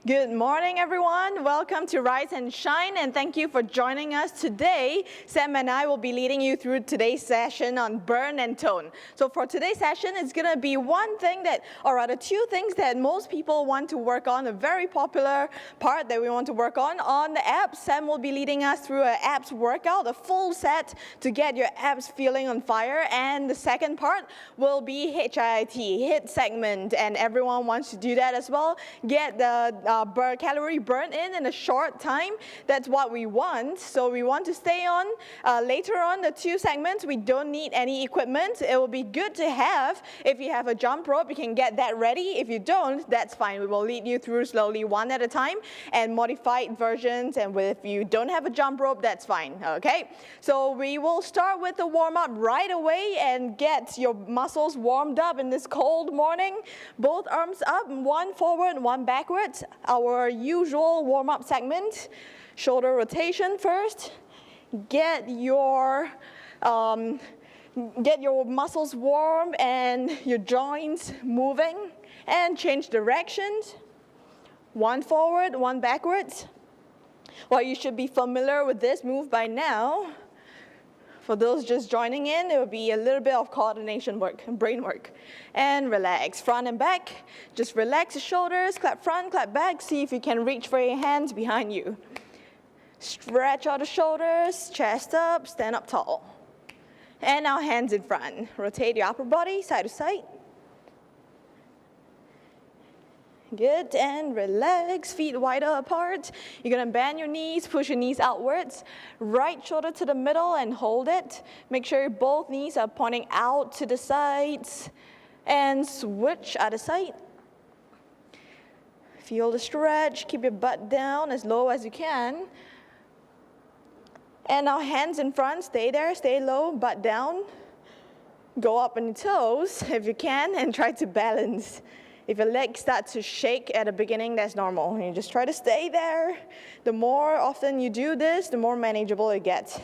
Good morning, everyone. Welcome to Rise and Shine, and thank you for joining us today. Sam and I will be leading you through today's session on burn and tone. So for today's session, it's going to be one thing that, or rather two things that most people want to work on, a very popular part that we want to work on the abs. Sam will be leading us through an abs workout, a full set to get your abs feeling on fire. And the second part will be HIIT, HIIT segment, and everyone wants to do that as well. Get the calorie burn in a short time. That's what we want. So we want to stay on. Later on, the two segments, we don't need any equipment. It will be good to have. If you have a jump rope, you can get that ready. If you don't, that's fine. We will lead you through slowly one at a time and modified versions. And if you don't have a jump rope, that's fine. Okay? So we will start with the warm-up right away and get your muscles warmed up in this cold morning. Both arms up, one forward, one backwards. Our usual warm-up segment, shoulder rotation first. Get your muscles warm and your joints moving, and change directions. One forward, one backwards. Well, you should be familiar with this move by now. For those just joining in, it will be a little bit of coordination work, brain work. And relax, front and back. Just relax the shoulders, clap front, clap back. See if you can reach for your hands behind you. Stretch out the shoulders, chest up, stand up tall. And now hands in front. Rotate your upper body side to side. Good, and relax, feet wider apart. You're gonna bend your knees, push your knees outwards. Right shoulder to the middle and hold it. Make sure both knees are pointing out to the sides. And switch other side. Feel the stretch, keep your butt down as low as you can. And now hands in front, stay there, stay low, butt down. Go up on your toes if you can and try to balance. If your legs start to shake at the beginning, that's normal. You just try to stay there. The more often you do this, the more manageable it gets.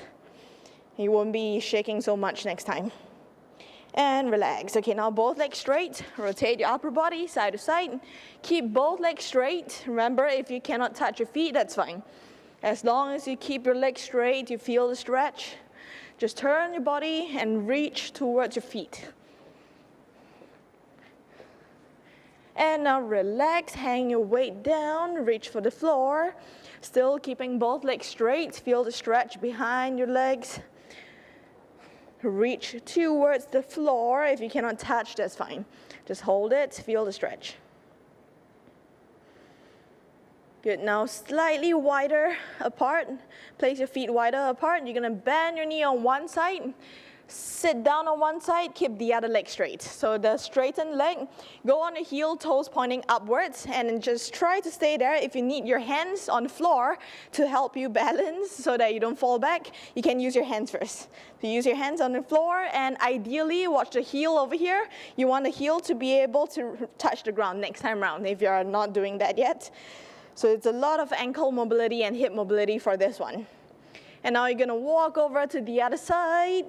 You won't be shaking so much next time. And relax. Okay, now both legs straight. Rotate your upper body side to side. Keep both legs straight. Remember, if you cannot touch your feet, that's fine. As long as you keep your legs straight, you feel the stretch. Just turn your body and reach towards your feet. And now relax, hang your weight down, reach for the floor. Still keeping both legs straight, feel the stretch behind your legs. Reach towards the floor. If you cannot touch, that's fine. Just hold it, feel the stretch. Good, now slightly wider apart. Place your feet wider apart. You're gonna bend your knee on one side. Sit down on one side, keep the other leg straight. So the straightened leg, go on the heel, toes pointing upwards, and then just try to stay there. If you need your hands on the floor to help you balance so that you don't fall back, you can use your hands first. So use your hands on the floor, and ideally, watch the heel over here. You want the heel to be able to touch the ground next time around if you're not doing that yet. So it's a lot of ankle mobility and hip mobility for this one. And now you're gonna walk over to the other side.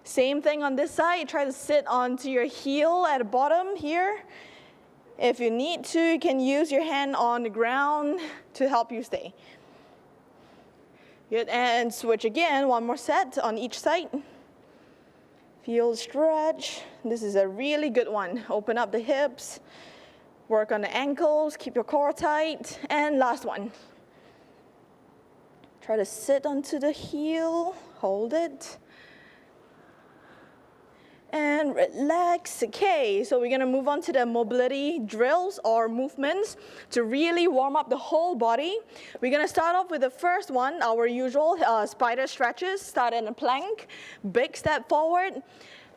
Same thing on this side. Try to sit onto your heel at the bottom here. If you need to, you can use your hand on the ground to help you stay. Good, and switch again. One more set on each side. Feel the stretch. This is a really good one. Open up the hips. Work on the ankles. Keep your core tight. And last one. Try to sit onto the heel. Hold it. And relax. Okay, so we're gonna move on to the mobility drills or movements to really warm up the whole body. We're gonna start off with the first one, our usual spider stretches. Start in a plank, big step forward,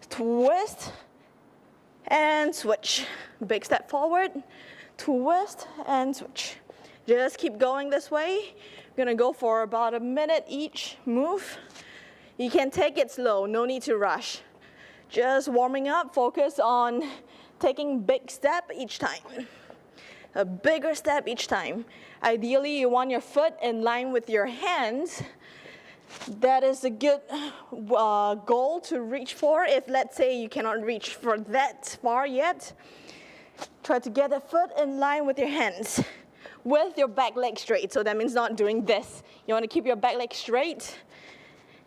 twist, and switch. Big step forward, twist, and switch. Just keep going this way. We're gonna go for about a minute each move. You can take it slow, no need to rush. Just warming up, focus on taking big step each time. A bigger step each time. Ideally, you want your foot in line with your hands. That is a good goal to reach for. If, let's say, you cannot reach for that far yet, try to get the foot in line with your hands. with your back leg straight. So that means not doing this. You want to keep your back leg straight.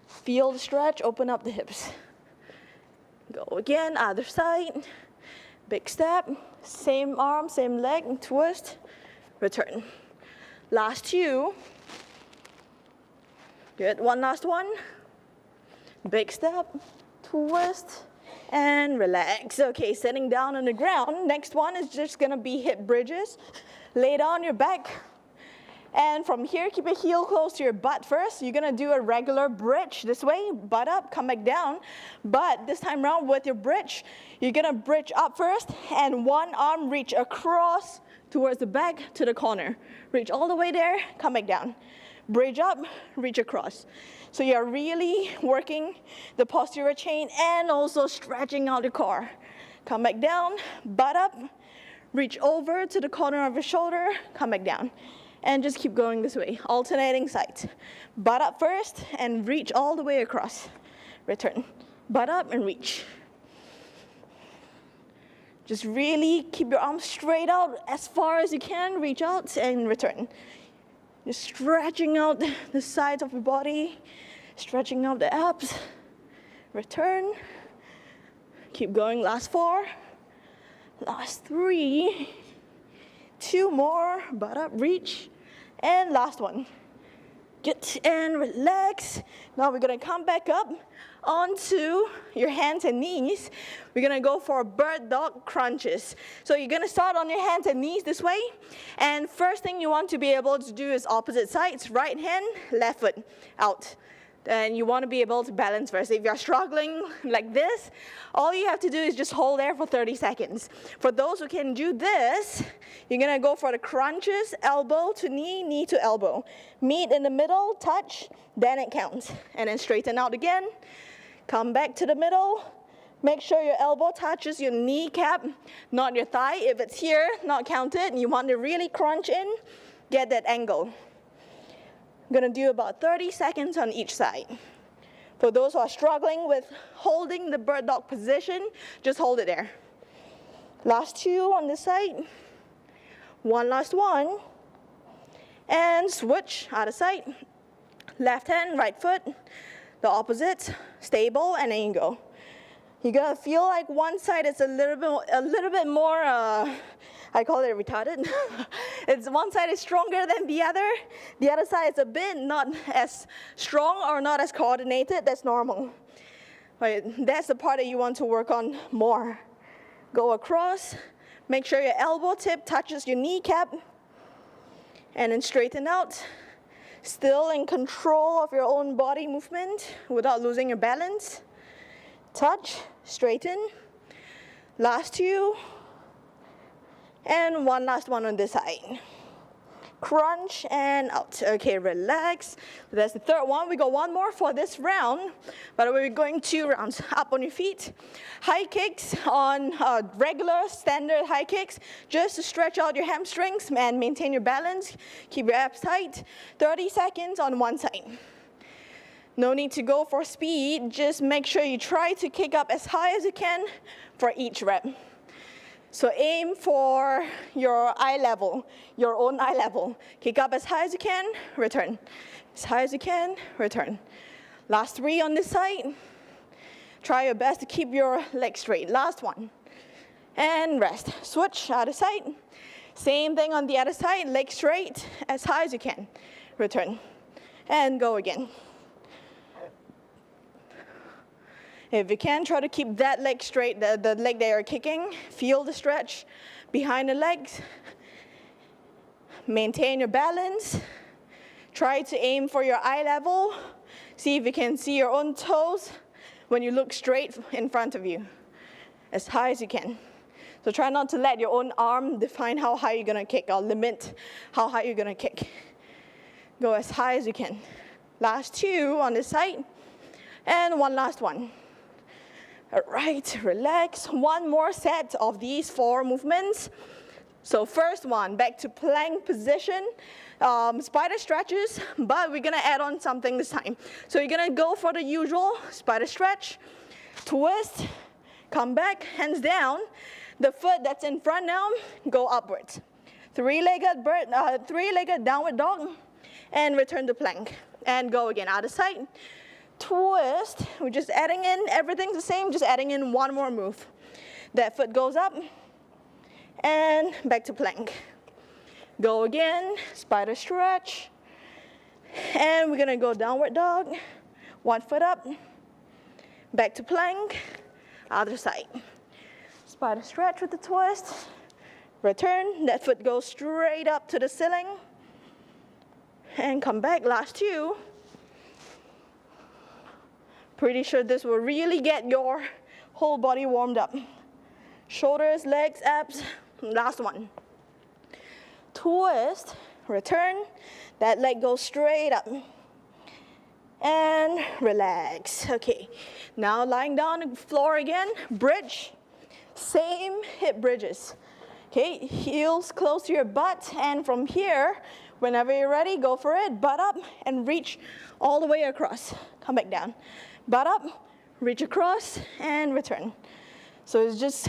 Feel the stretch, open up the hips. Go again, other side. Big step, same arm, same leg, twist, return. Last two. Good, one last one. Big step, twist, and relax. Okay, sitting down on the ground. Next one is just gonna be hip bridges. Lay down on your back. And from here, keep your heel close to your butt first. You're gonna do a regular bridge this way, butt up, come back down. But this time around with your bridge, you're gonna bridge up first and one arm reach across towards the back to the corner. Reach all the way there, come back down. Bridge up, reach across. So you're really working the posterior chain and also stretching out the core. Come back down, butt up, reach over to the corner of your shoulder, come back down. And just keep going this way, alternating sides. Butt up first and reach all the way across. Return. Butt up and reach. Just really keep your arms straight out as far as you can. Reach out and return. Just stretching out the sides of your body, stretching out the abs. Return. Keep going, last 4. Last 3. 2 more, butt up, reach. And last one. Get and relax. Now we're gonna come back up onto your hands and knees. We're gonna go for bird dog crunches. So you're gonna start on your hands and knees this way. And first thing you want to be able to do is opposite sides. Right hand, left foot, out. And you want to be able to balance first. If you're struggling like this, all you have to do is just hold there for 30 seconds. For those who can do this, you're gonna go for the crunches, elbow to knee, knee to elbow. Meet in the middle, touch, then it counts. And then straighten out again. Come back to the middle. Make sure your elbow touches your kneecap, not your thigh. If it's here, not counted, and you want to really crunch in, get that angle. I'm gonna do about 30 seconds on each side. For those who are struggling with holding the bird dog position, just hold it there. Last 2 on this side. One last one. And switch, other side. Left hand, right foot. The opposite, stable, and then you go. You're gonna feel like one side is a little bit more, I call it retarded. It's one side is stronger than the other. The other side is a bit not as strong or not as coordinated. That's normal. Right, that's the part that you want to work on more. Go across. Make sure your elbow tip touches your kneecap. And then straighten out. Still in control of your own body movement without losing your balance. Touch, straighten. Last 2. And one last one on this side. Crunch and out. Okay, relax. That's the third one. We got one more for this round, but we're going 2 rounds. Up on your feet. High kicks on regular standard high kicks, just to stretch out your hamstrings and maintain your balance. Keep your abs tight. 30 seconds on one side. No need to go for speed. Just make sure you try to kick up as high as you can for each rep. So aim for your eye level, your own eye level. Kick up as high as you can, return. As high as you can, return. Last 3 on this side. Try your best to keep your legs straight. Last one. And rest. Switch, other side. Same thing on the other side, legs straight, as high as you can. Return. And go again. If you can, try to keep that leg straight, the leg that you're kicking. Feel the stretch behind the legs. Maintain your balance. Try to aim for your eye level. See if you can see your own toes when you look straight in front of you, as high as you can. So try not to let your own arm define how high you're gonna kick or limit how high you're gonna kick. Go as high as you can. Last 2 on this side. And one last one. All right, relax. One more set of these 4 movements. So first one, back to plank position. Spider stretches, but we're gonna add on something this time. So you're gonna go for the usual spider stretch, twist, come back, hands down. The foot that's in front now, go upwards. three-legged downward dog, and return to plank. And go again, other side. Twist, we're just adding in, everything's the same, just adding in one more move. That foot goes up, and back to plank. Go again, spider stretch, and we're gonna go downward dog, one foot up, back to plank, other side. Spider stretch with the twist, return, that foot goes straight up to the ceiling, and come back, last two. Pretty sure this will really get your whole body warmed up. Shoulders, legs, abs, last one. Twist, return, that leg goes straight up. And relax. Okay, now lying down on the floor again, bridge, same hip bridges. Okay, heels close to your butt, and from here, whenever you're ready, go for it, butt up, and reach all the way across. Come back down. Butt up, reach across, and return. So it's just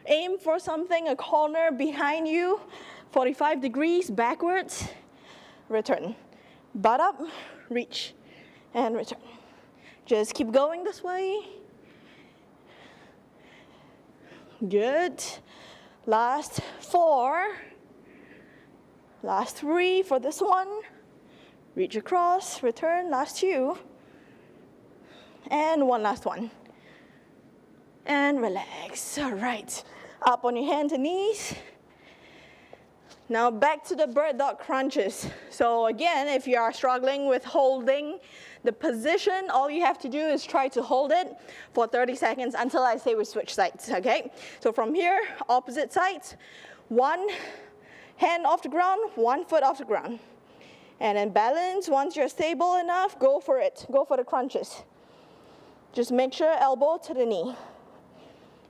aim for something, a corner behind you, 45 degrees backwards, return. Butt up, reach, and return. Just keep going this way. Good. Last 4. Last 3 for this one. Reach across, return, last 2. And one last one. And relax. All right. Up on your hands and knees. Now back to the bird dog crunches. So again, if you are struggling with holding the position, all you have to do is try to hold it for 30 seconds until I say we switch sides, okay? So from here, opposite sides, one hand off the ground, one foot off the ground. And then balance, once you're stable enough, go for it. Go for the crunches. Just make sure elbow to the knee.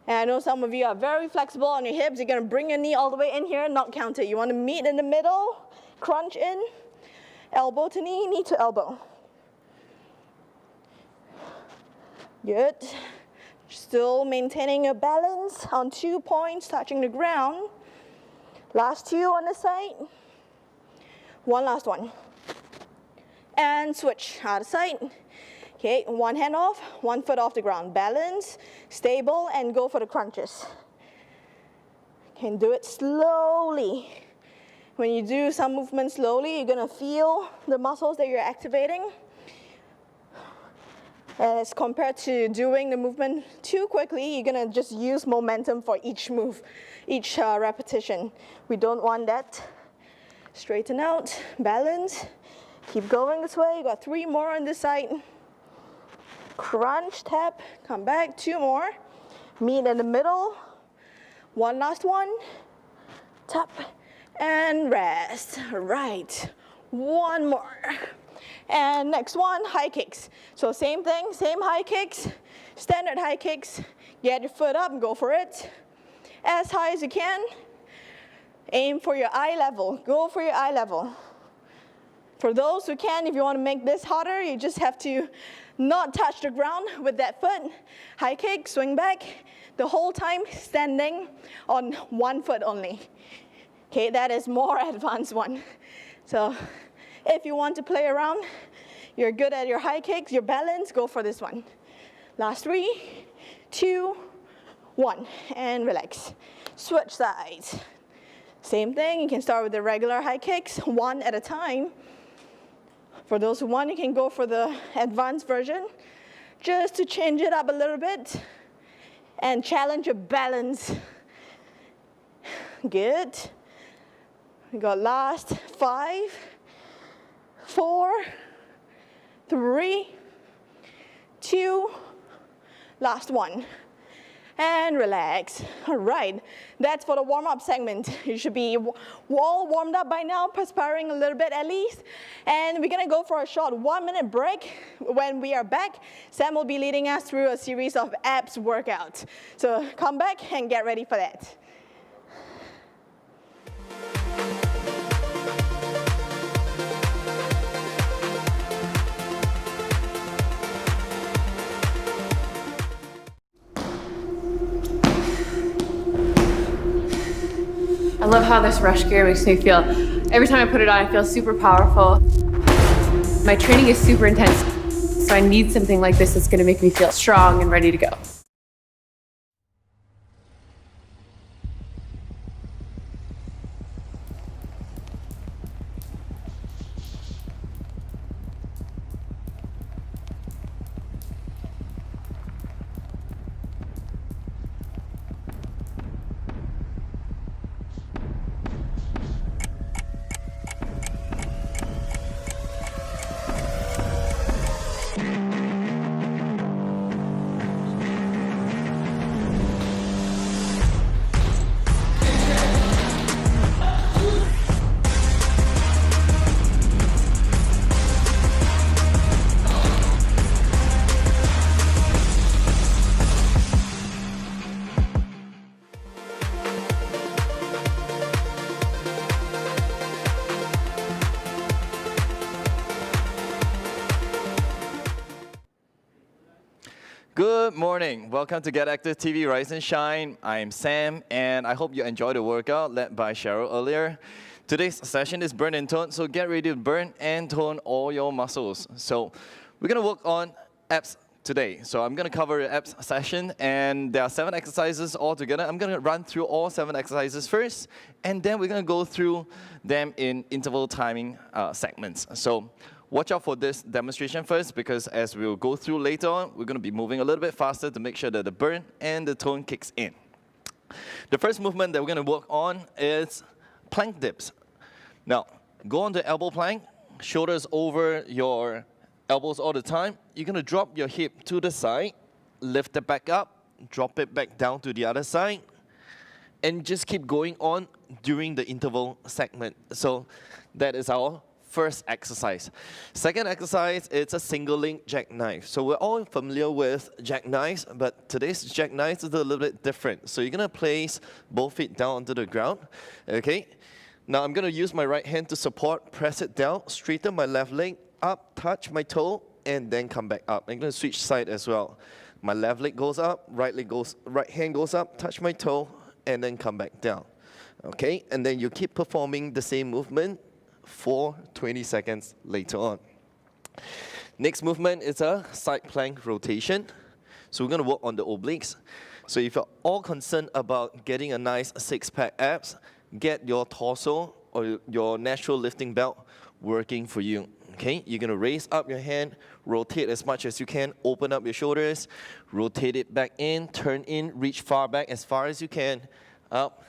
And I know some of you are very flexible on your hips. You're gonna bring your knee all the way in here, not count it. You wanna meet in the middle, crunch in, elbow to knee, knee to elbow. Good. Still maintaining a balance on 2 points, touching the ground. Last 2 on the side. One last one. And switch, other side. Okay, one hand off, one foot off the ground. Balance, stable, and go for the crunches. Can do it slowly. When you do some movement slowly, you're gonna feel the muscles that you're activating. As compared to doing the movement too quickly, you're gonna just use momentum for each move, each repetition. We don't want that. Straighten out, balance. Keep going this way. You got 3 more on this side. Crunch, tap, come back, 2 more. Meet in the middle. One last one. Tap and rest. Right. One more. And next one, high kicks. So same thing, same high kicks, standard high kicks. Get your foot up and go for it. As high as you can. Aim for your eye level. Go for your eye level. For those who can, if you want to make this harder, you just have to not touch the ground with that foot. High kick, swing back, the whole time standing on one foot only. Okay, that is more advanced one. So if you want to play around, you're good at your high kicks, your balance, go for this one. Last 3, 2, 1, and relax. Switch sides. Same thing, you can start with the regular high kicks, one at a time. For those who want, you can go for the advanced version, just to change it up a little bit and challenge your balance. Good. We got last 5, 4, 3, 2, last one. And relax. All right, that's for the warm-up segment. You should be all warmed up by now, perspiring a little bit at least. And we're gonna go for a short 1-minute break. When we are back, Sam will be leading us through a series of abs workouts. So come back and get ready for that. love how this rush gear makes me feel. Every time I put it on, I feel super powerful. My training is super intense, so I need something like this that's going to make me feel strong and ready to go. Good morning. Welcome to Get Active TV Rise and Shine. I'm Sam, and I hope you enjoyed the workout led by Cheryl earlier. Today's session is burn and tone, so get ready to burn and tone all your muscles. So we're going to work on abs today. So I'm going to cover the abs session, and there are 7 exercises all together. I'm going to run through all 7 exercises first, and then we're going to go through them in interval timing segments. So watch out for this demonstration first, because as we'll go through later on, we're going to be moving a little bit faster to make sure that the burn and the tone kicks in. The first movement that we're going to work on is plank dips. Now, go on the elbow plank, shoulders over your elbows all the time. You're going to drop your hip to the side, lift it back up, drop it back down to the other side, and just keep going on during the interval segment. So that is our first exercise. Second exercise, it's a single link jackknife. So we're all familiar with jackknives, but today's jackknife is a little bit different. So you're going to place both feet down onto the ground. Okay. Now I'm going to use my right hand to support, press it down, straighten my left leg up, touch my toe, and then come back up. I'm going to switch side as well. My left leg goes up, right hand goes up, touch my toe, and then come back down. Okay. And then you keep performing the same movement for 20 seconds later on. Next movement is a side plank rotation. So we're going to work on the obliques. So if you're all concerned about getting a nice 6-pack abs, get your torso or your natural lifting belt working for you. Okay, you're going to raise up your hand, rotate as much as you can, open up your shoulders, rotate it back in, turn in, reach far back as far as you can, up,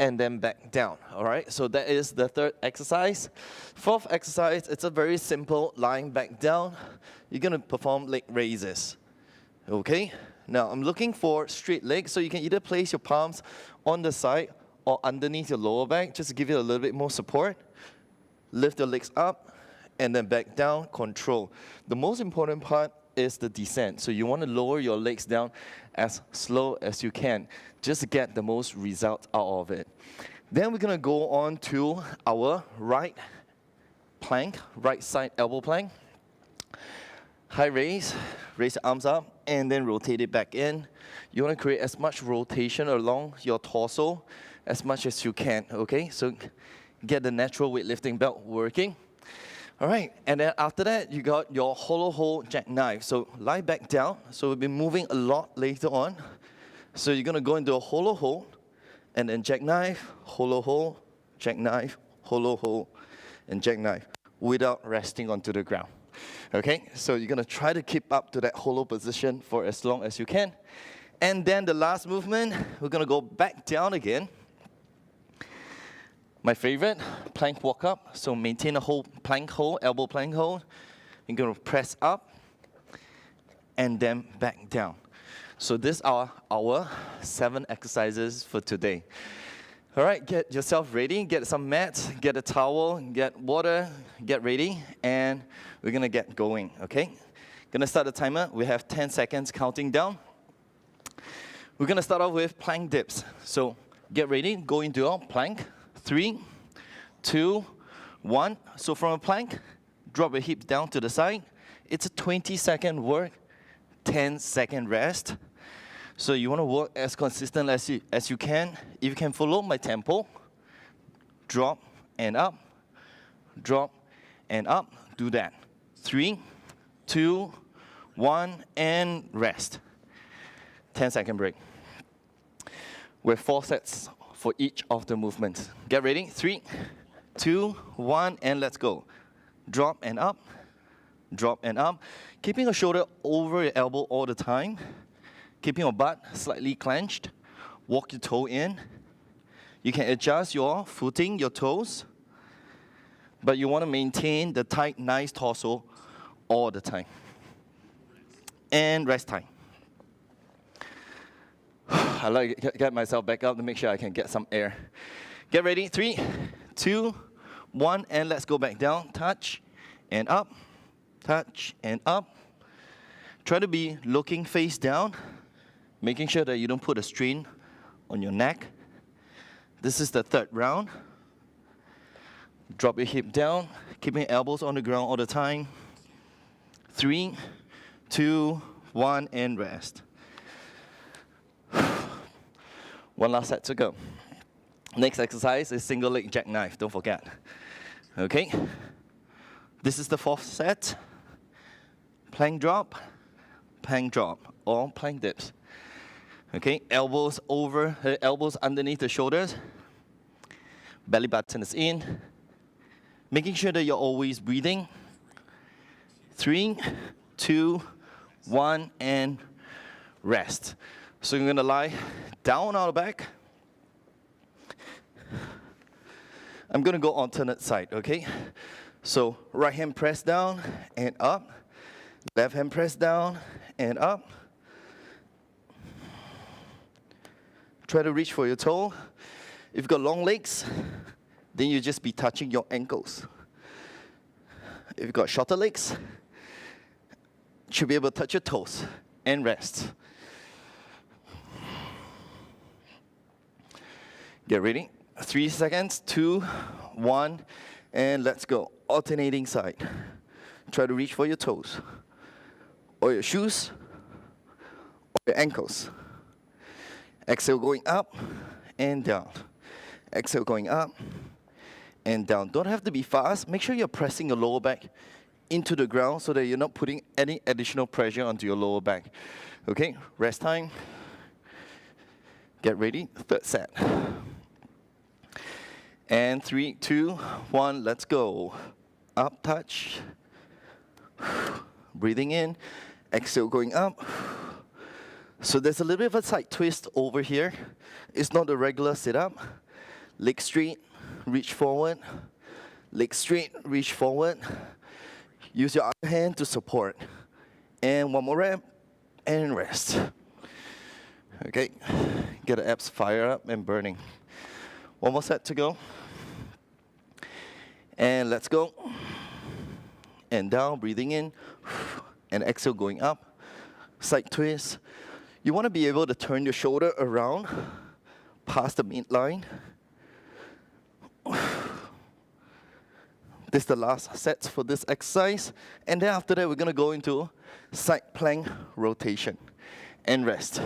and then back down. All right, so that is the third exercise. Fourth exercise, it's a very simple lying back down. You're going to perform leg raises. Okay, now I'm looking for straight legs, so you can either place your palms on the side or underneath your lower back, just to give you a little bit more support. Lift your legs up and then back down, control. The most important part is the descent. So you want to lower your legs down as slow as you can, just to get the most result out of it. Then we're going to go on to our right plank, right side elbow plank. High raise your arms up, and then rotate it back in. You want to create as much rotation along your torso as much as you can, okay? So get the natural weightlifting belt working. All right, and then after that, you got your hollow hold jackknife. So lie back down. So we'll be moving a lot later on. So you're going to go into a hollow hold, and then jackknife, hollow hold, jackknife, hollow hold, and jackknife without resting onto the ground. Okay, so you're going to try to keep up to that hollow position for as long as you can. And then the last movement, we're going to go back down again. My favorite, plank walk up. So maintain a whole plank hold, elbow plank hold. You're going to press up and then back down. So these are our 7 exercises for today. All right, get yourself ready. Get some mats, get a towel, get water, get ready, and we're going to get going, okay? Going to start the timer. We have 10 seconds counting down. We're going to start off with plank dips. So get ready, go into your plank. 3, 2, 1. So from a plank, drop your hips down to the side. It's a 20-second work, 10-second rest. So you want to work as consistent as you can. If you can follow my tempo, drop, and up, drop, and up. Do that. 3, 2, 1, and rest. 10-second break. With 4 sets for each of the movements. Get ready. 3, 2, 1, and let's go. Drop and up, drop and up. Keeping your shoulder over your elbow all the time. Keeping your butt slightly clenched. Walk your toe in. You can adjust your footing, your toes, but you want to maintain the tight, nice torso all the time. And rest time. I like to get myself back up to make sure I can get some air. Get ready. 3, 2, 1, and let's go back down. Touch and up, touch and up. Try to be looking face down, making sure that you don't put a strain on your neck. This is the third round. Drop your hip down, keeping elbows on the ground all the time. 3, 2, 1, and rest. One last set to go. Next exercise is single leg jackknife, don't forget. Okay? This is the 4th set. Plank drop, or plank dips. Okay, elbows over, elbows underneath the shoulders. Belly button is in. Making sure that you're always breathing. 3, 2, 1, and rest. So you're gonna lie down on the back. I'm gonna go alternate side, okay? So right hand press down and up. Left hand press down and up. Try to reach for your toe. If you've got long legs, then you just be touching your ankles. If you've got shorter legs, you should be able to touch your toes and rest. Get ready. 3 seconds, 2, 1, and let's go. Alternating side. Try to reach for your toes, or your shoes, or your ankles. Exhale going up and down. Exhale going up and down. Don't have to be fast. Make sure you're pressing your lower back into the ground so that you're not putting any additional pressure onto your lower back. Okay, rest time. Get ready, 3rd set. And 3, 2, 1, let's go. Up, touch. Breathing in. Exhale going up. So there's a little bit of a side twist over here. It's not a regular sit-up. Leg straight, reach forward. Leg straight, reach forward. Use your other hand to support. And one more rep, and rest. Okay, get the abs fired up and burning. One more set to go. And let's go. And down, breathing in. And exhale going up. Side twist. You want to be able to turn your shoulder around past the midline. This is the last set for this exercise. And then after that, we're going to go into side plank rotation and rest.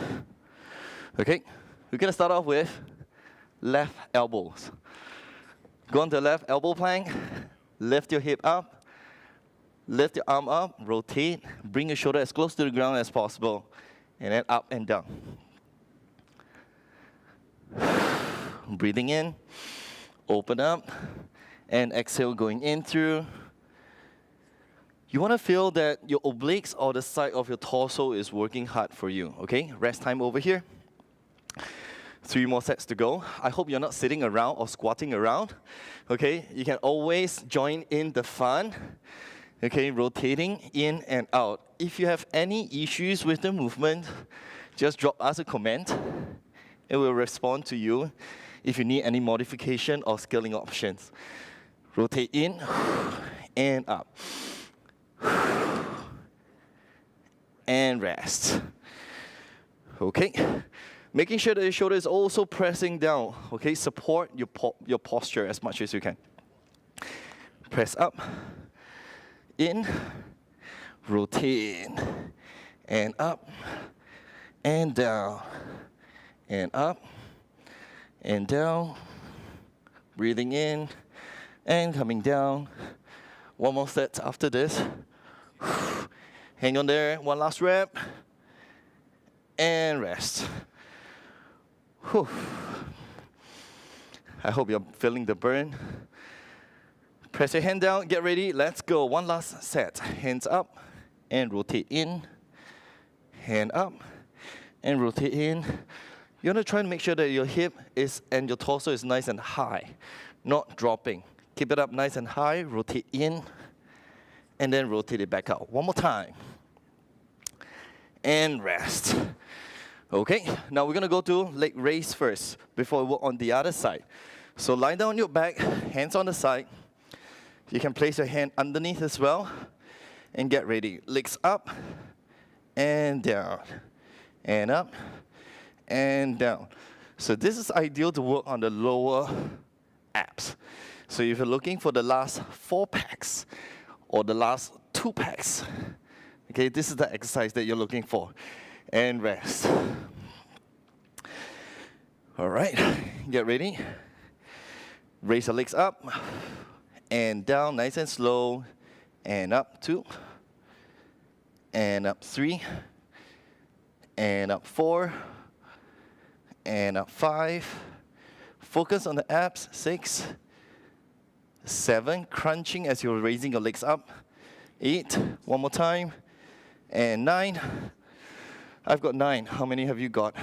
Okay, we're going to start off with left elbows. Go on to left elbow plank. Lift your hip up. Lift your arm up. Rotate. Bring your shoulder as close to the ground as possible. And then up and down. Breathing in. Open up. And exhale going in through. You want to feel that your obliques or the side of your torso is working hard for you. Okay, rest time over here. 3 more sets to go. I hope you're not sitting around or squatting around. Okay, you can always join in the fun. Okay, rotating in and out. If you have any issues with the movement, just drop us a comment and we'll respond to you if you need any modification or scaling options. Rotate in and up. And rest. Okay. Making sure that your shoulder is also pressing down. Okay, support your posture as much as you can. Press up, in, rotate, and up, and down, and up, and down. Breathing in and coming down. One more set after this. Hang on there, one last rep. And rest. Whew. I hope you're feeling the burn. Press your hand down, get ready, let's go. One last set. Hands up and rotate in. Hand up and rotate in. You want to try and make sure that your hip is and your torso is nice and high, not dropping. Keep it up nice and high, rotate in, and then rotate it back out. One more time. And rest. Okay, now we're gonna go to leg raise first before we work on the other side. So lie down on your back, hands on the side. You can place your hand underneath as well, and get ready. Legs up, and down, and up, and down. So this is ideal to work on the lower abs. So if you're looking for the last 4 packs, or the last 2 packs, okay, this is the exercise that you're looking for. And rest. All right, get ready. Raise your legs up and down, nice and slow. And up 2, and up 3, and up 4, and up 5. Focus on the abs, 6, 7, crunching as you're raising your legs up. 8, one more time, and 9. I've got 9. How many have you got?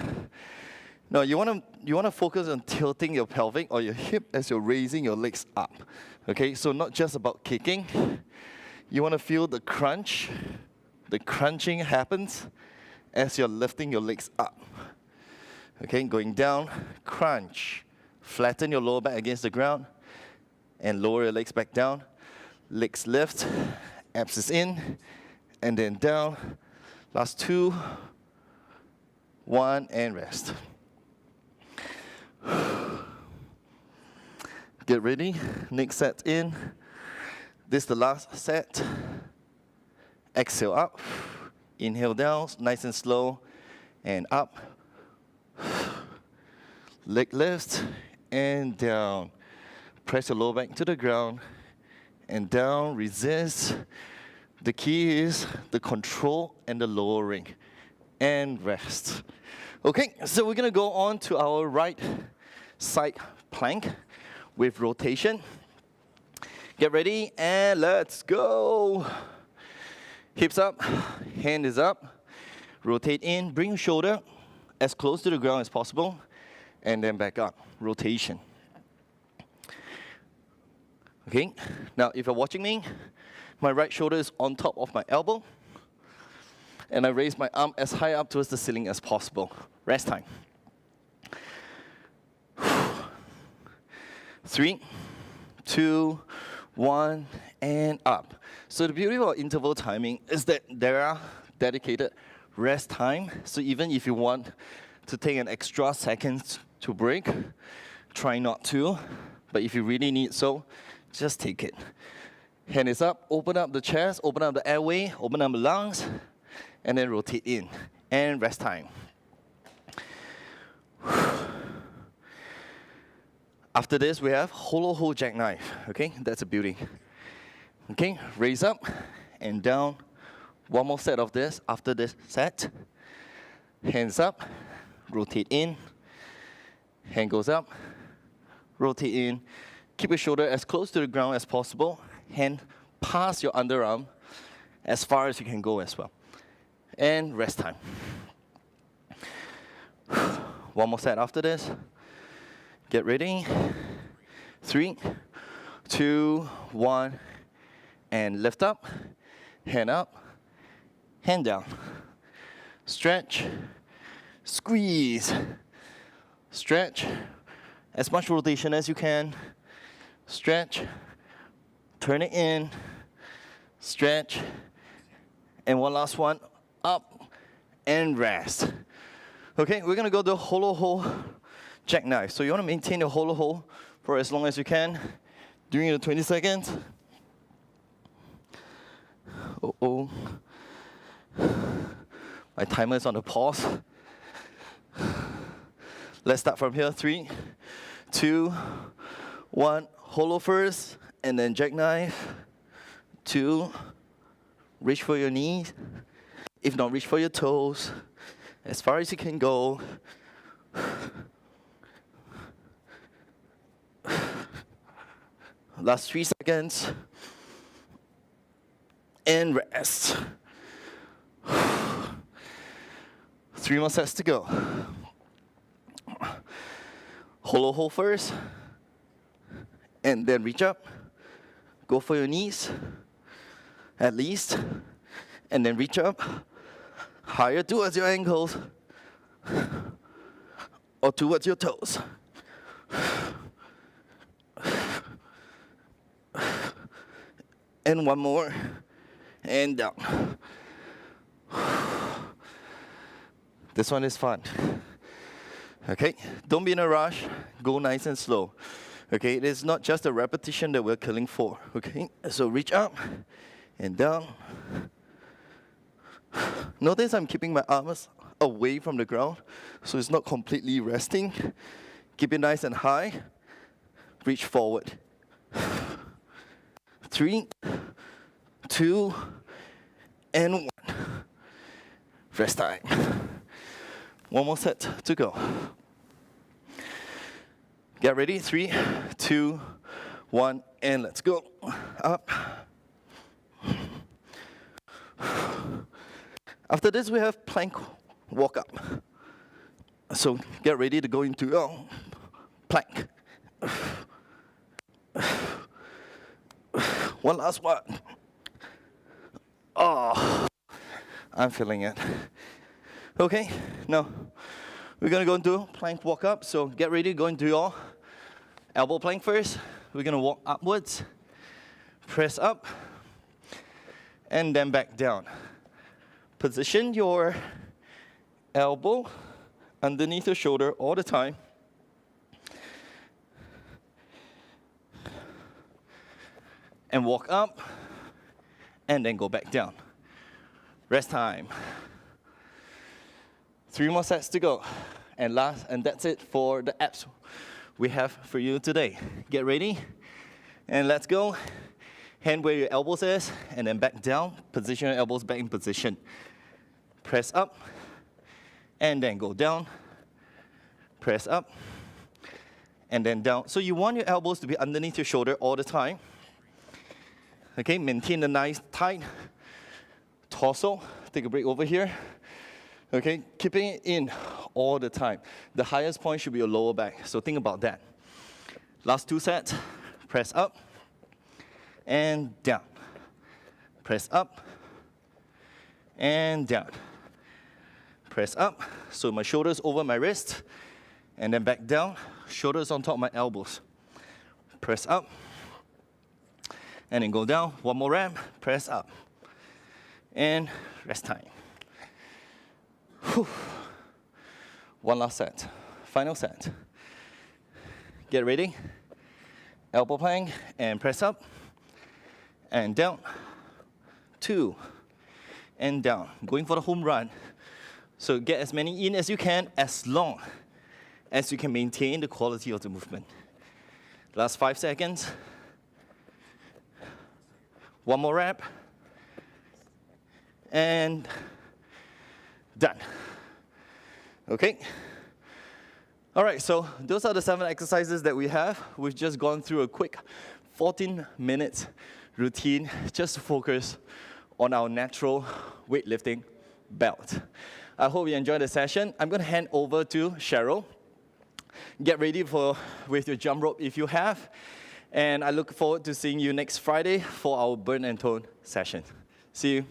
Now you wanna focus on tilting your pelvic or your hip as you're raising your legs up. Okay, so not just about kicking. You wanna feel the crunch. The crunching happens as you're lifting your legs up. Okay, going down, crunch. Flatten your lower back against the ground and lower your legs back down. Legs lift, abs is in, and then down. Last 2, 1, and rest. Get ready, next set in. This is the last set. Exhale up, inhale down, nice and slow, and up. Leg lift, and down. Press your lower back to the ground, and down, resist. The key is the control and the lowering, and rest. Okay, so we're gonna go on to our right side plank with rotation. Get ready, and let's go. Hips up, hand is up. Rotate in, bring your shoulder as close to the ground as possible, and then back up, rotation. Okay, now if you're watching me, my right shoulder is on top of my elbow, and I raise my arm as high up towards the ceiling as possible. Rest time. 3, 2, 1, and up. So the beauty about interval timing is that there are dedicated rest time. So even if you want to take an extra second to break, try not to. But if you really need so, just take it. Hand is up, open up the chest, open up the airway, open up the lungs, and then rotate in. And rest time. After this, we have hollow hold jackknife. Okay, that's a beauty. Okay, raise up and down. One more set of this after this set. Hands up, rotate in. Hand goes up, rotate in. Keep your shoulder as close to the ground as possible. Hand past your underarm as far as you can go as well. And rest time. One more set after this. Get ready. 3, 2, 1, and lift up, hand up, hand down. Stretch, squeeze, stretch, as much rotation as you can. Stretch, turn it in, stretch, and one last one, up, and rest. Okay, we're gonna go to hollow hold jackknife. So you wanna maintain your hollow hold for as long as you can during the 20 seconds. Uh-oh. My timer is on the pause. Let's start from here. 3, 2, 1, hollow first, and then jackknife. 2, reach for your knees. If not, reach for your toes. As far as you can go. Last 3 seconds. And rest. 3 more sets to go. Hollow hold first. And then reach up. Go for your knees. At least. And then reach up. Higher towards your ankles. Or towards your toes. And one more. And down. This one is fun. Okay, don't be in a rush. Go nice and slow. Okay, it is not just a repetition that we're killing for. Okay, so reach up and down. Notice I'm keeping my arms away from the ground, so it's not completely resting. Keep it nice and high. Reach forward. 3, 2, and 1. Rest time. One more set to go. Get ready. 3, 2, 1, and let's go. Up. After this, we have plank walk up. So get ready to go into your plank. One last one. Oh, I'm feeling it. Okay, now we're gonna go into plank walk up. So get ready to go into your elbow plank first. We're gonna walk upwards, press up, and then back down. Position your elbow underneath your shoulder all the time. And walk up, and then go back down. Rest time. 3 more sets to go. And that's it for the abs we have for you today. Get ready, and let's go. Hand where your elbows is, and then back down. Position your elbows back in position. Press up, and then go down. Press up, and then down. So you want your elbows to be underneath your shoulder all the time. Okay, maintain a nice tight torso. Take a break over here. Okay, keeping it in all the time. The highest point should be your lower back, so think about that. Last 2 sets. Press up and down. Press up and down. Press up, so my shoulders over my wrist, and then back down, shoulders on top of my elbows. Press up, and then go down. One more rep, press up. And rest time. Whew. One last set, final set. Get ready. Elbow plank, and press up, and down. 2, and down. Going for the home run. So get as many in as you can, as long as you can maintain the quality of the movement. Last 5 seconds. One more rep. And done. Okay? All right, so those are the 7 exercises that we have. We've just gone through a quick 14-minute routine just to focus on our natural weightlifting belt. I hope you enjoyed the session. I'm going to hand over to Cheryl. Get ready with your jump rope if you have. And I look forward to seeing you next Friday for our burn and tone session. See you.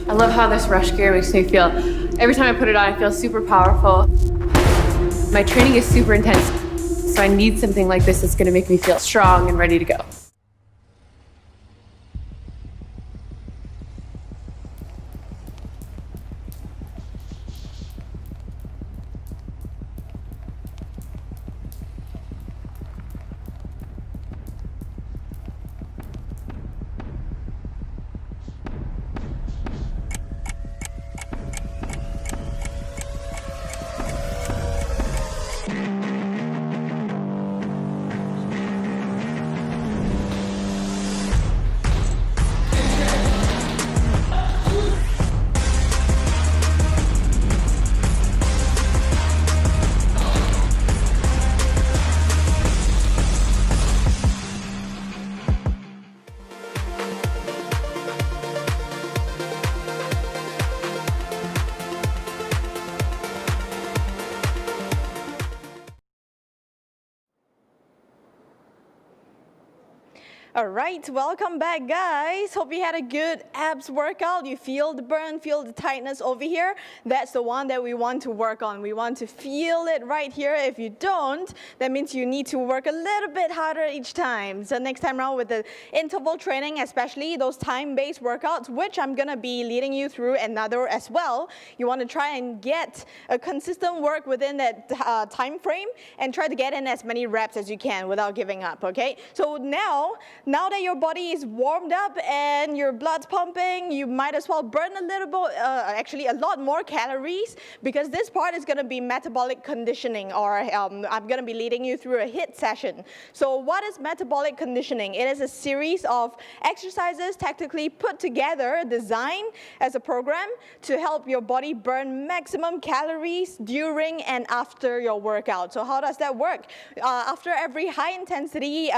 I love how this rush gear makes me feel. Every time I put it on, I feel super powerful. My training is super intense, so I need something like this that's gonna make me feel strong and ready to go. All right, welcome back, guys. Hope you had a good abs workout. You feel the burn, feel the tightness over here. That's the one that we want to work on. We want to feel it right here. If you don't, that means you need to work a little bit harder each time. So next time around with the interval training, especially those time-based workouts, which I'm gonna be leading you through another as well. You want to try and get a consistent work within that time frame and try to get in as many reps as you can without giving up, okay? So now that your body is warmed up and your blood's pumping, you might as well burn a little bit, actually a lot more calories, because this part is gonna be metabolic conditioning, or I'm gonna be leading you through a HIIT session. So what is metabolic conditioning? It is a series of exercises tactically put together, designed as a program to help your body burn maximum calories during and after your workout. So how does that work? After every high intensity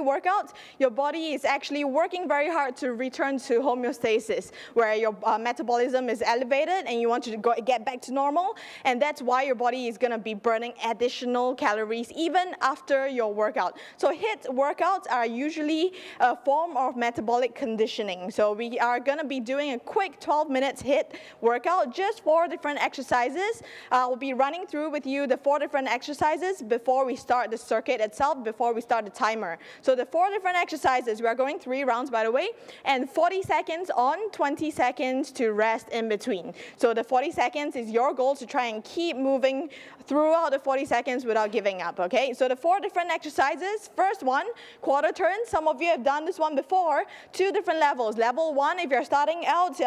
workout, your body is actually working very hard to return to homeostasis, where your metabolism is elevated and you want to get back to normal, and that's why your body is going to be burning additional calories even after your workout. So HIIT workouts are usually a form of metabolic conditioning. So we are going to be doing a quick 12 minutes HIIT workout, just 4 different exercises. I'll be running through with you the 4 different exercises before we start the circuit itself, before we start the timer. So the 4 different exercises, we are going 3 rounds, by the way, and 40 seconds on, 20 seconds to rest in between. So the 40 seconds is your goal to try and keep moving throughout the 40 seconds without giving up, okay? So the 4 different exercises. First one, quarter turns. Some of you have done this one before. 2 different levels. Level 1, if you're starting out,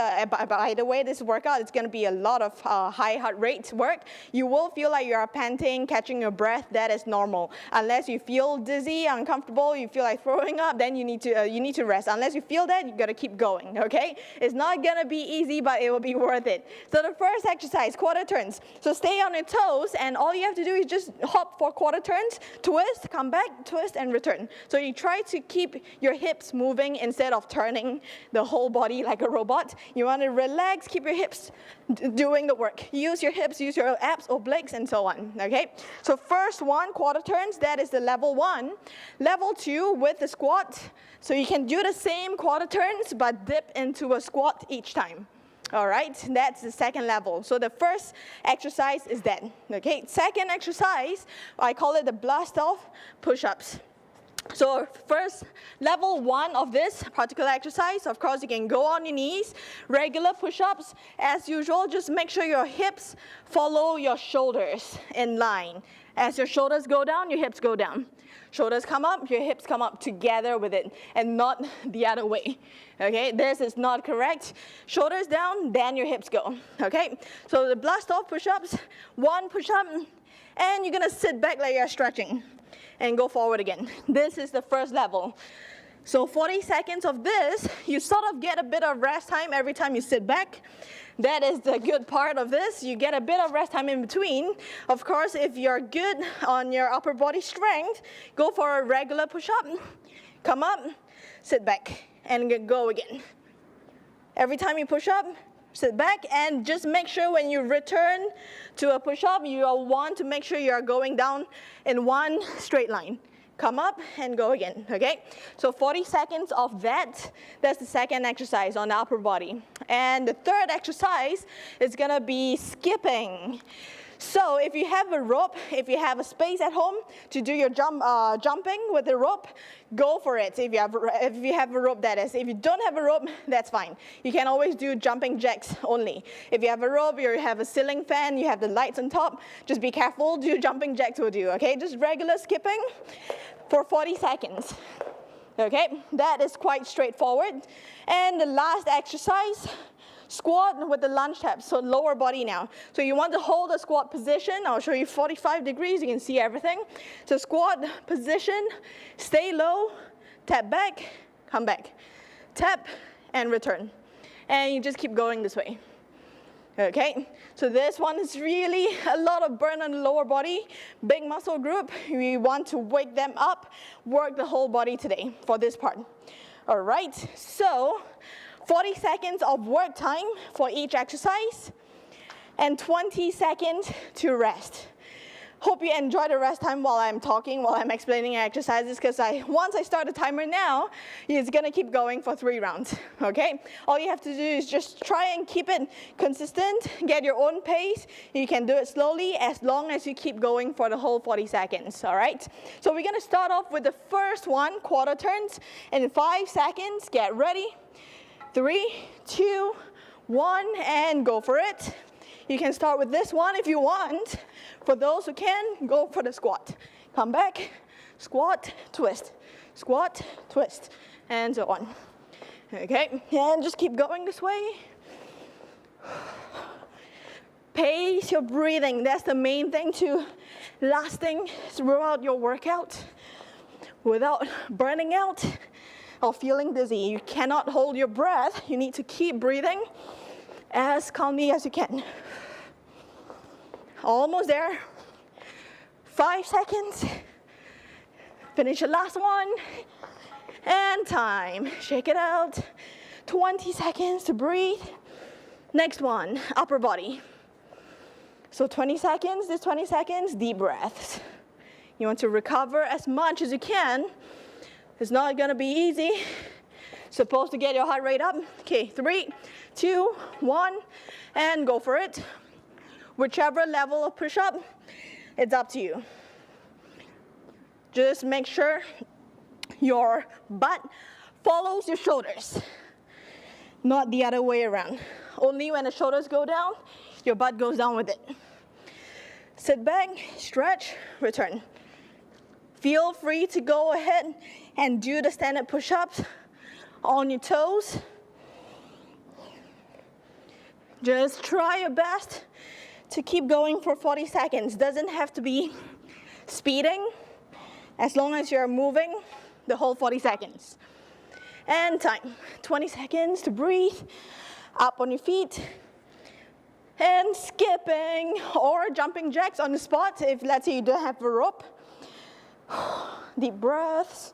by the way, this workout is going to be a lot of high heart rate work. You will feel like you are panting, catching your breath. That is normal. Unless you feel dizzy, uncomfortable, you feel like throwing up, then you need to rest. Unless you feel that, you got to keep going, okay? It's not going to be easy, but it will be worth it. So the first exercise, quarter turns. So stay on your toes, and all you have to do is just hop for quarter turns, twist, come back, twist, and return. So you try to keep your hips moving instead of turning the whole body like a robot. You want to relax, keep your hips doing the work. Use your hips, use your abs, obliques, and so on, okay? So first one, quarter turns, that is the level 1. Level 2 with the squat. So you can do the same quarter turns, but dip into a squat each time. All right, that's the second level. So the first exercise is that, okay? Second exercise, I call it the blast off push-ups. So first, level 1 of this particular exercise, of course, you can go on your knees, regular push-ups. As usual, just make sure your hips follow your shoulders in line. As your shoulders go down, your hips go down. Shoulders come up, your hips come up together with it, and not the other way, okay? This is not correct. Shoulders down, then your hips go, okay? So the blast off push-ups, 1 push-up, and you're gonna sit back like you're stretching, and go forward again. This is the first level. So 40 seconds of this, you sort of get a bit of rest time every time you sit back. That is the good part of this. You get a bit of rest time in between. Of course, if you're good on your upper body strength, go for a regular push-up. Come up, sit back, and go again. Every time you push up, sit back, and just make sure when you return to a push-up, you want to make sure you are going down in one straight line. Come up and go again, okay? So 40 seconds of that. That's the second exercise on the upper body. And the third exercise is gonna be skipping. So if you have a rope, if you have a space at home to do your jumping with the rope, go for it. If you have a rope, that is. If you don't have a rope, that's fine. You can always do jumping jacks only. If you have a rope, or you have a ceiling fan, you have the lights on top, just be careful, do jumping jacks will do, okay? Just regular skipping for 40 seconds. Okay, that is quite straightforward. And the last exercise, squat with the lunge taps, so lower body now. So you want to hold the squat position. I'll show you 45 degrees, you can see everything. So squat position, stay low, tap back, come back. Tap and return. And you just keep going this way. Okay, so this one is really a lot of burn on the lower body, big muscle group. We want to wake them up, work the whole body today for this part. All right, so 40 seconds of work time for each exercise and 20 seconds to rest. Hope you enjoy the rest time while I'm talking, while I'm explaining exercises, because once I start the timer now, it's gonna keep going for 3 rounds, okay? All you have to do is just try and keep it consistent, get your own pace. You can do it slowly as long as you keep going for the whole 40 seconds, all right? So we're gonna start off with the first one, quarter turns, in 5 seconds. Get ready. 3, 2, 1, and go for it. You can start with this one if you want. For those who can, go for the squat. Come back, squat, twist, squat, twist, and so on. Okay, and just keep going this way. Pace your breathing. That's the main thing to lasting throughout your workout without burning out or feeling dizzy. You cannot hold your breath. You need to keep breathing as calmly as you can. Almost there. 5 seconds. Finish the last one. And time. Shake it out. 20 seconds to breathe. Next one, upper body. So 20 seconds, this 20 seconds, deep breaths. You want to recover as much as you can. It's not gonna be easy. Supposed to get your heart rate up. Okay, 3, 2, 1, and go for it. Whichever level of push-up, it's up to you. Just make sure your butt follows your shoulders, not the other way around. Only when the shoulders go down, your butt goes down with it. Sit back, stretch, return. Feel free to go ahead and do the standard push-ups on your toes. Just try your best to keep going for 40 seconds. Doesn't have to be speeding, as long as you're moving the whole 40 seconds. And time, 20 seconds to breathe, up on your feet, and skipping or jumping jacks on the spot if, let's say, you don't have a rope. Deep breaths.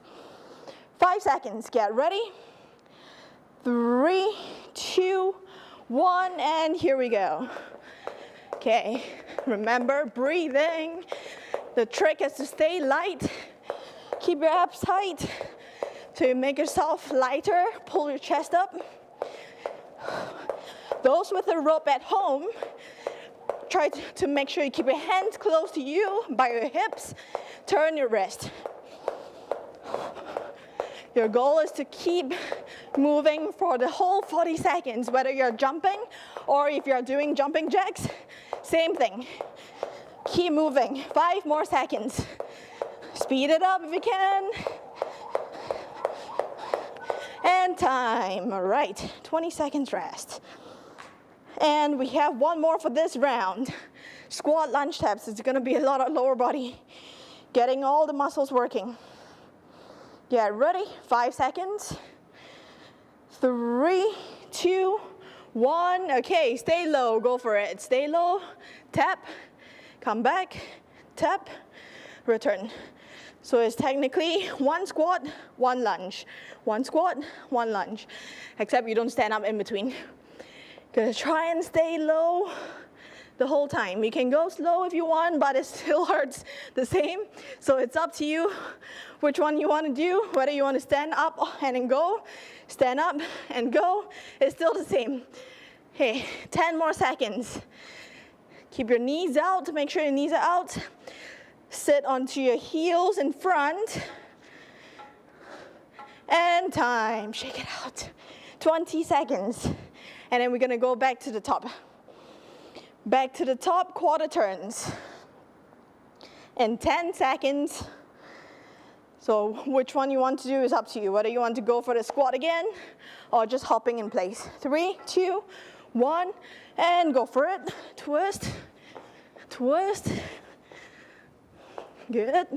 5 seconds, get ready. 3, 2, 1, and here we go. Okay, remember breathing. The trick is to stay light. Keep your abs tight. To make yourself lighter, pull your chest up. Those with a rope at home, try to make sure you keep your hands close to you by your hips. Turn your wrist. Your goal is to keep moving for the whole 40 seconds, whether you're jumping or if you're doing jumping jacks, same thing. Keep moving. 5 more seconds. Speed it up if you can. And time. All right, 20 seconds rest. And we have one more for this round. Squat lunge taps. It's gonna be a lot of lower body. Getting all the muscles working. Get ready, 5 seconds. 3, 2, 1. Okay, stay low, go for it. Stay low, tap, come back, tap, return. So it's technically 1 squat, 1 lunge. 1 squat, 1 lunge. Except you don't stand up in between. Gonna try and stay low the whole time. You can go slow if you want, but it still hurts the same. So it's up to you which one you want to do, whether you want to stand up and then go, stand up and go, it's still the same. Okay, 10 more seconds. Keep your knees out, make sure your knees are out. Sit onto your heels in front. And time, shake it out. 20 seconds. And then we're gonna go back to the top. Back to the top, quarter turns. In 10 seconds. So which one you want to do is up to you. Whether you want to go for the squat again or just hopping in place. 3, 2, 1, and go for it. Twist, twist. Good.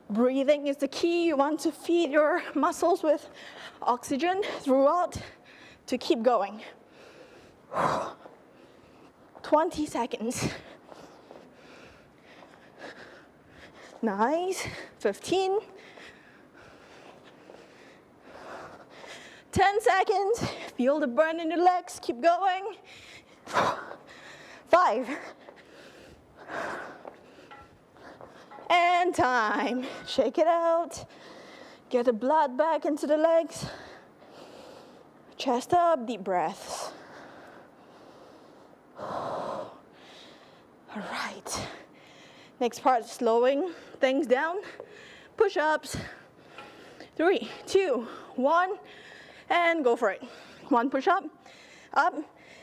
Breathing is the key. You want to feed your muscles with oxygen throughout to keep going. 20 seconds. Nice. 15. 10 seconds. Feel the burn in your legs. Keep going. 5. And time. Shake it out. Get the blood back into the legs. Chest up, deep breaths. All right. Next part, slowing things down. Push-ups. 3, 2, 1, and go for it. 1 push-up, up,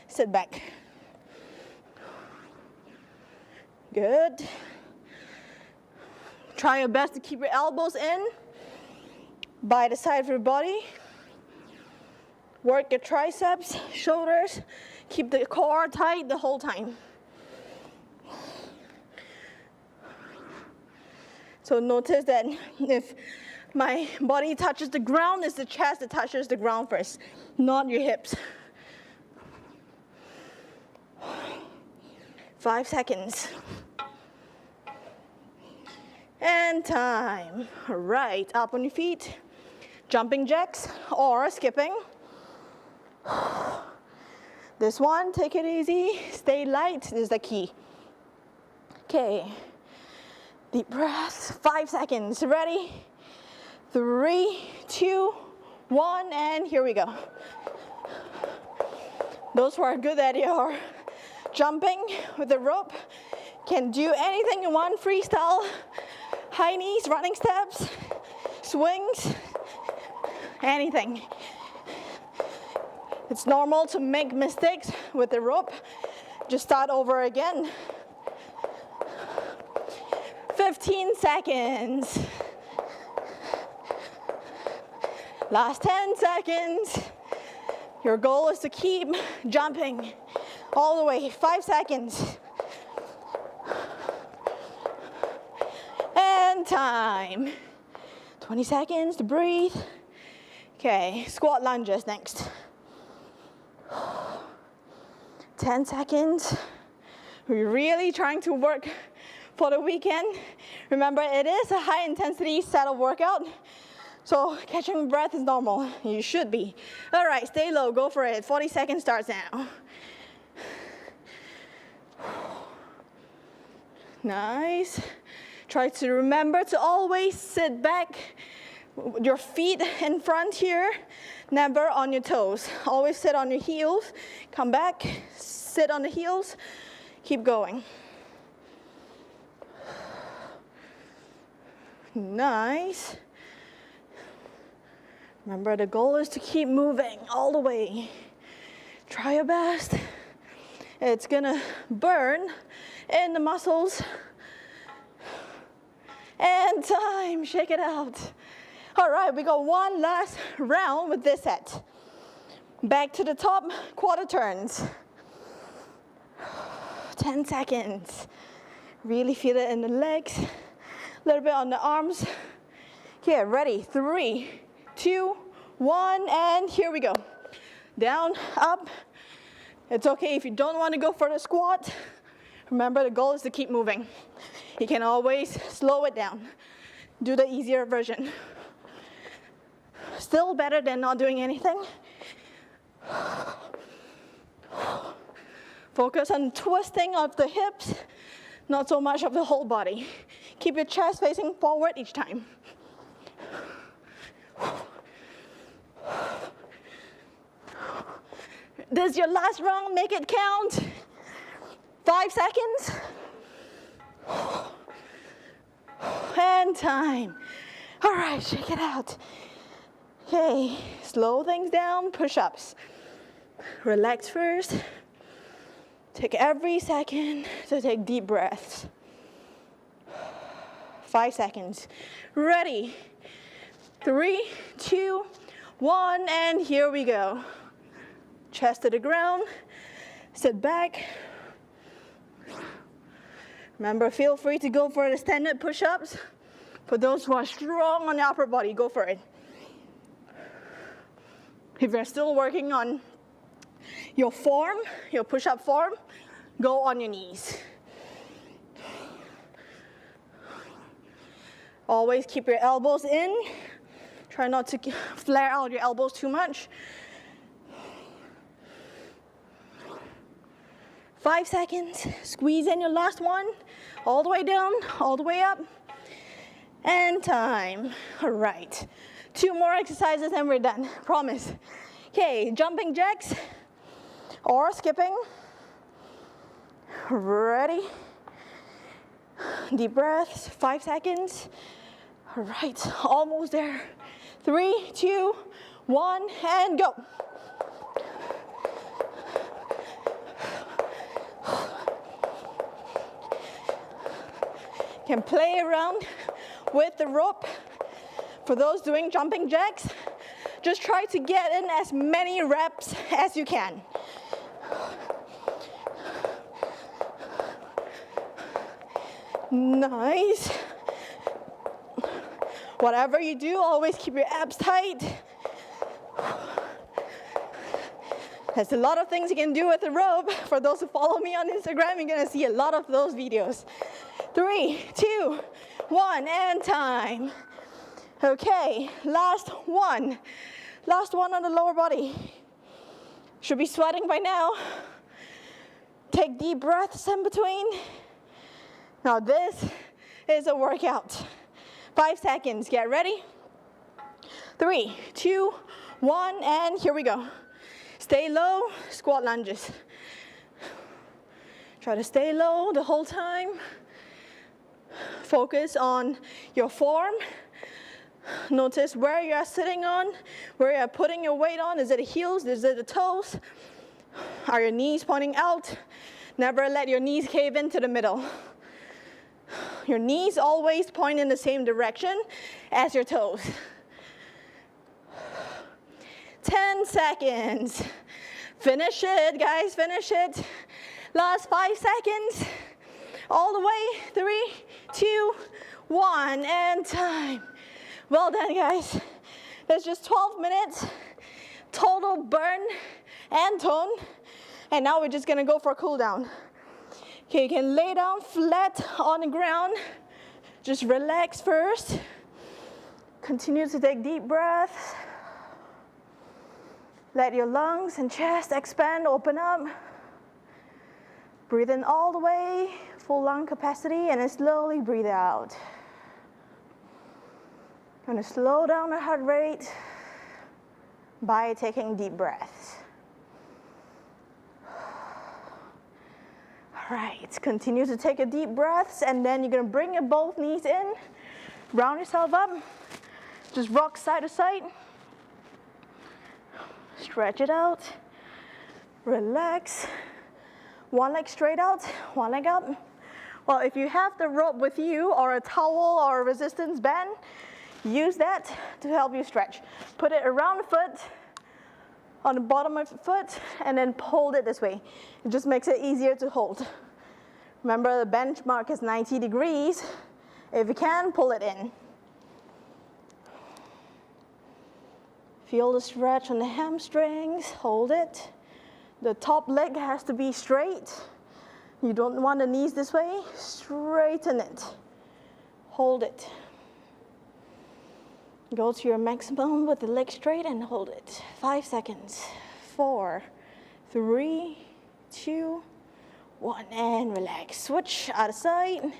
sit back. Good. Try your best to keep your elbows in by the side of your body. Work your triceps, shoulders. Keep the core tight the whole time. So notice that if my body touches the ground, it's the chest that touches the ground first, not your hips. 5 seconds. And time. All right, up on your feet. Jumping jacks or skipping. This one, take it easy. Stay light is the key. Okay. Deep breaths. 5 seconds. Ready? 3, 2, 1, and here we go. Those who are good at your jumping with the rope can do anything you want. Freestyle, high knees, running steps, swings, anything. It's normal to make mistakes with the rope. Just start over again. 15 seconds. Last 10 seconds. Your goal is to keep jumping all the way. 5 seconds. And time. 20 seconds to breathe. Okay, squat lunges next. 10 seconds. We're really trying to work for the weekend. Remember, it is a high intensity set of workout. So catching breath is normal. You should be. All right, stay low, go for it. 40 seconds starts now. Nice. Try to remember to always sit back. Your feet in front here, never on your toes. Always sit on your heels. Come back, sit on the heels. Keep going. Nice. Remember, the goal is to keep moving all the way. Try your best. It's gonna burn in the muscles. And time, shake it out. All right, we got one last round with this set. Back to the top, quarter turns. 10 seconds. Really feel it in the legs, a little bit on the arms. Okay, ready? 3, 2, 1, and here we go. Down, up. It's okay if you don't want to go for the squat. Remember, the goal is to keep moving. You can always slow it down. Do the easier version. Still better than not doing anything. Focus on twisting of the hips, not so much of the whole body. Keep your chest facing forward each time. This is your last round, make it count. 5 seconds. And time. All right, shake it out. Okay, slow things down, push-ups. Relax first. Take every second to take deep breaths. 5 seconds. Ready? 3, 2, 1, and here we go. Chest to the ground, sit back. Remember, feel free to go for the standard push-ups. For those who are strong on the upper body, go for it. If you're still working on your form, your push-up form, go on your knees. Always keep your elbows in. Try not to flare out your elbows too much. 5 seconds. Squeeze in your last one. All the way down, all the way up. And time. All right. 2 more exercises and we're done. Promise. Okay, jumping jacks or skipping. Ready? Deep breaths, 5 seconds. All right, almost there. 3, 2, 1, and go. Can play around with the rope. For those doing jumping jacks, just try to get in as many reps as you can. Nice. Whatever you do, always keep your abs tight. There's a lot of things you can do with the rope. For those who follow me on Instagram, you're gonna see a lot of those videos. 3, 2, 1, and time. Okay, last one. Last one on the lower body. Should be sweating by now. Take deep breaths in between. Now this is a workout. 5 seconds, get ready. 3, 2, 1, and here we go. Stay low, squat lunges. Try to stay low the whole time. Focus on your form. Notice where you are sitting on, where you are putting your weight on. Is it the heels? Is it the toes? Are your knees pointing out? Never let your knees cave into the middle. Your knees always point in the same direction as your toes. 10 seconds. Finish it, guys, finish it. Last 5 seconds. All the way, 3, 2, 1, and time. Well done, guys. That's just 12 minutes, total burn and tone. And now we're just gonna go for a cool down. Okay, you can lay down flat on the ground. Just relax first. Continue to take deep breaths. Let your lungs and chest expand, open up. Breathe in all the way, full lung capacity, and then slowly breathe out. Gonna slow down the heart rate by taking deep breaths. All right, continue to take a deep breaths, and then you're gonna bring your both knees in, round yourself up, just rock side to side. Stretch it out, relax. One leg straight out, one leg up. Well, if you have the rope with you or a towel or a resistance band, use that to help you stretch. Put it around the foot, on the bottom of the foot, and then hold it this way. It just makes it easier to hold. Remember, the benchmark is 90 degrees. If you can, pull it in. Feel the stretch on the hamstrings, hold it. The top leg has to be straight. You don't want the knees this way, straighten it. Hold it. Go to your maximum with the leg straight and hold it. 5 seconds. 4, 3, 2, 1, and relax. Switch out of side.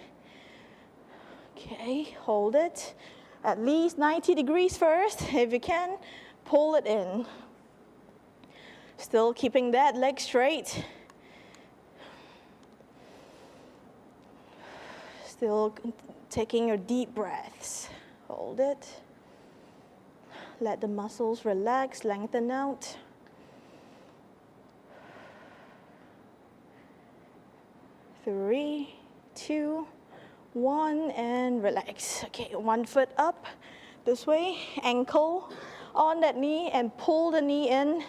Okay, hold it. At least 90 degrees first. If you can, pull it in. Still keeping that leg straight. Still taking your deep breaths. Hold it. Let the muscles relax, lengthen out. Three, 2, 1, and relax. Okay, one foot up this way, ankle on that knee, and pull the knee in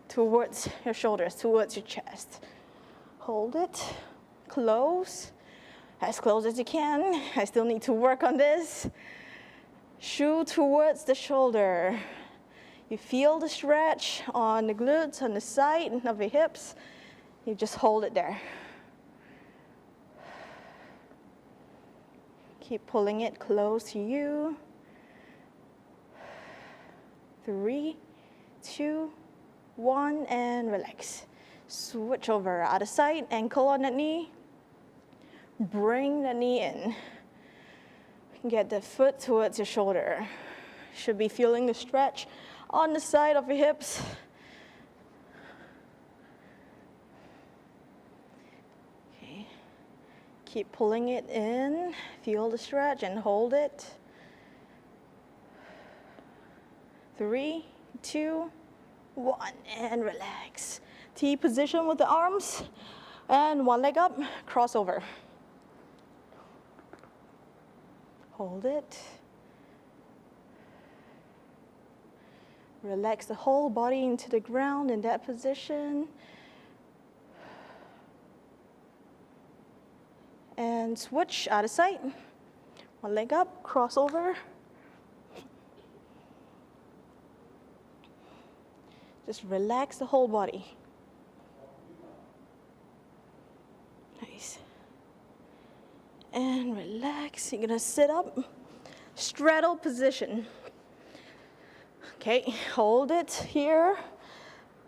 towards your shoulders, towards your chest. Hold it, close, as close as you can. I still need to work on this. Shoe towards the shoulder. You feel the stretch on the glutes, on the side of your hips. You just hold it there. Keep pulling it close to you. 3, 2, 1, and relax. Switch over, other side, ankle on that knee. Bring the knee in. Get the foot towards your shoulder. Should be feeling the stretch on the side of your hips. Okay. Keep pulling it in. Feel the stretch and hold it. 3, 2, 1, and relax. T position with the arms, and one leg up, crossover. Hold it. Relax the whole body into the ground in that position. And switch, other side. One leg up, crossover. Just relax the whole body. Nice. And relax. You're gonna sit up, straddle position. Okay, hold it here.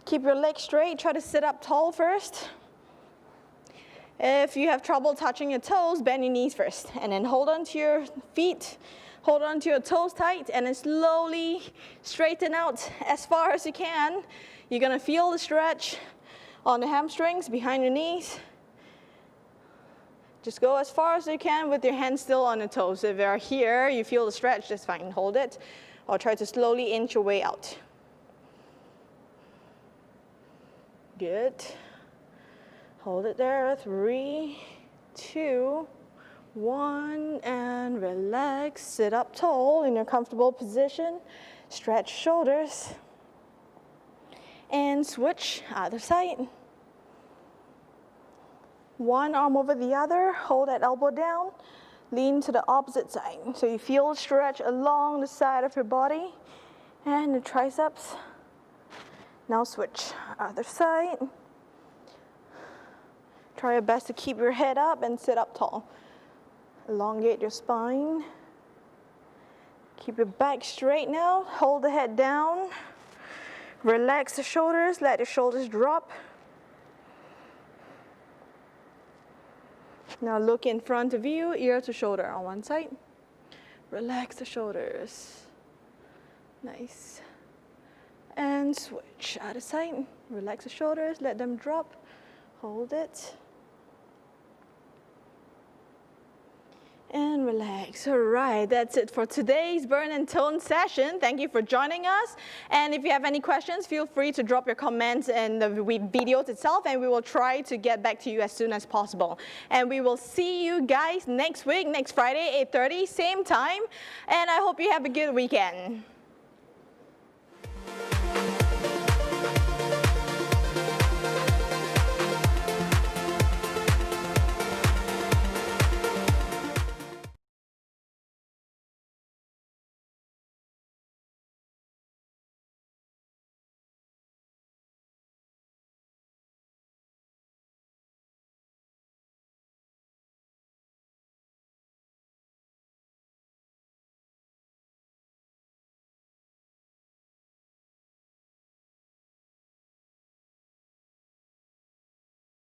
Keep your legs straight. Try to sit up tall first. If you have trouble touching your toes, bend your knees first. And then hold on to your feet. Hold on to your toes tight, and then slowly straighten out as far as you can. You're gonna feel the stretch on the hamstrings behind your knees. Just go as far as you can with your hands still on the toes. If you're here, you feel the stretch, that's fine, hold it. Or try to slowly inch your way out. Good. Hold it there, 3, 2, 1, and relax. Sit up tall in your comfortable position. Stretch shoulders. And switch, other side. One arm over the other, hold that elbow down, lean to the opposite side. So you feel stretch along the side of your body and the triceps. Now switch, other side. Try your best to keep your head up and sit up tall. Elongate your spine. Keep your back straight now. Hold the head down. Relax the shoulders. Let your shoulders drop. Now look in front of you, ear to shoulder on one side. Relax the shoulders. Nice. And switch. Other side. Relax the shoulders. Let them drop. Hold it. And relax. All right, that's it for today's Burn and Tone session. Thank you for joining us. And if you have any questions, feel free to drop your comments in the videos itself, and we will try to get back to you as soon as possible. And we will see you guys next week, next Friday, 8:30, same time. And I hope you have a good weekend.